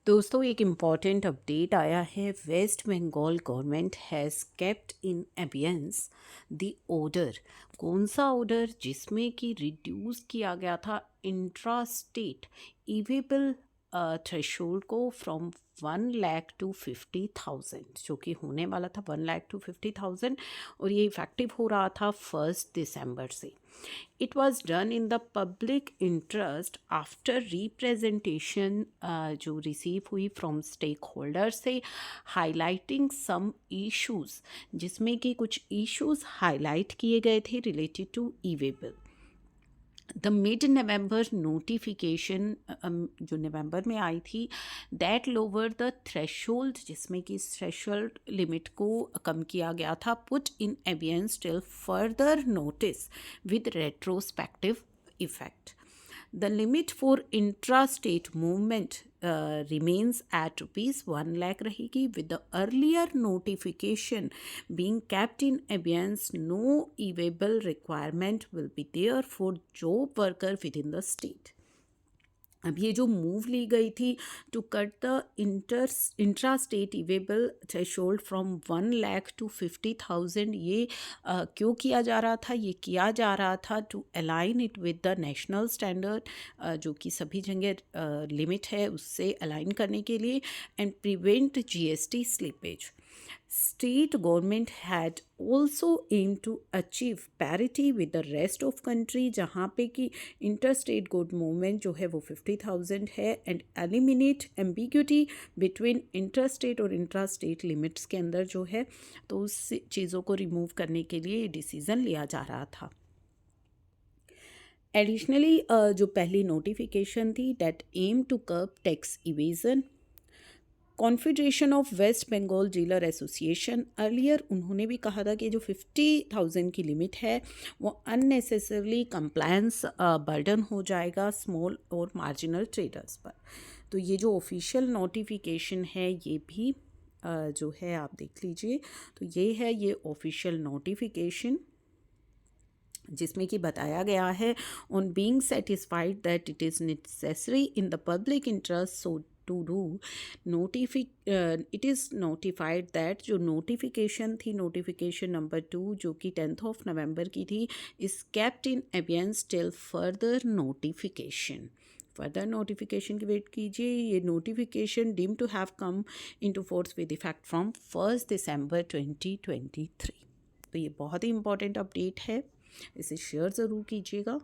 दोस्तों एक important update आया है। West Bengal government has kept in abeyance the order. कौन सा ऑर्डर? जिसमें कि रिड्यूस किया गया था इंट्रा स्टेट इवेबल थ्रेशोल्ड को फ्रॉम 1 लाख टू 50,000, जो कि होने वाला था 1 लाख टू 50,000 और ये इफ़ेक्टिव हो रहा था 1 दिसंबर से। It was done in the public interest after representation जो रिसीव हुई फ्रॉम स्टेक होल्डर से, हाईलाइटिंग सम इश्यूज, जिसमें कि कुछ इश्यूज हाईलाइट किए गए थे related to e way bill. The mid November notification जो नवंबर में आई थी, दैट लोवर द थ्रेशोल्ड, जिसमें कि थ्रेशोल्ड लिमिट को कम किया गया था, put in abeyance till further notice with retrospective effect. The limit for intra-state movement remains at rupees 1 lakh रहेगी, with the earlier notification being kept in abeyance. No e-waybill requirement will be there for job worker within the state. अब ये जो move ली गई थी to cut the intra state e way bill threshold from 1 lakh to 50,000, ये क्यों किया जा रहा था? ये किया जा रहा था to align it with the national standard, जो कि सभी जगह लिमिट है, उससे अलाइन करने के लिए, and prevent GST slippage. State government had also aimed to achieve parity with the rest of country, जहाँ पे कि interstate good movement जो है वो 50,000 है, and eliminate ambiguity between interstate और intrastate limits के अंदर जो है, तो उस चीज़ों को रिमूव करने के लिए ये डिसीज़न लिया जा रहा था। एडिशनली जो पहली नोटिफिकेशन थी, that aim to curb tax evasion, confederation of West Bengal dealer association, earlier उन्होंने भी कहा था कि जो 50,000 की लिमिट है वो अननेसेसरली कंप्लायंस बर्डन हो जाएगा स्मॉल और मार्जिनल ट्रेडर्स पर। तो ये जो ऑफिशियल नोटिफिकेशन है ये भी जो है आप देख लीजिए, तो ये है ये ऑफिशियल नोटिफिकेशन, जिसमें कि बताया गया है, on being satisfied that it is necessary in the public interest so to do it is notified that, जो नोटिफिकेशन थी, नोटिफिकेशन नंबर 2 जो कि 10 नवंबर की थी, is kept in abeyance till further notification. Further notification की वेट कीजिए। ये notification deem to have come into force with effect from 1 December 2023। तो ये बहुत ही इंपॉर्टेंट अपडेट है, इसे शेयर ज़रूर कीजिएगा।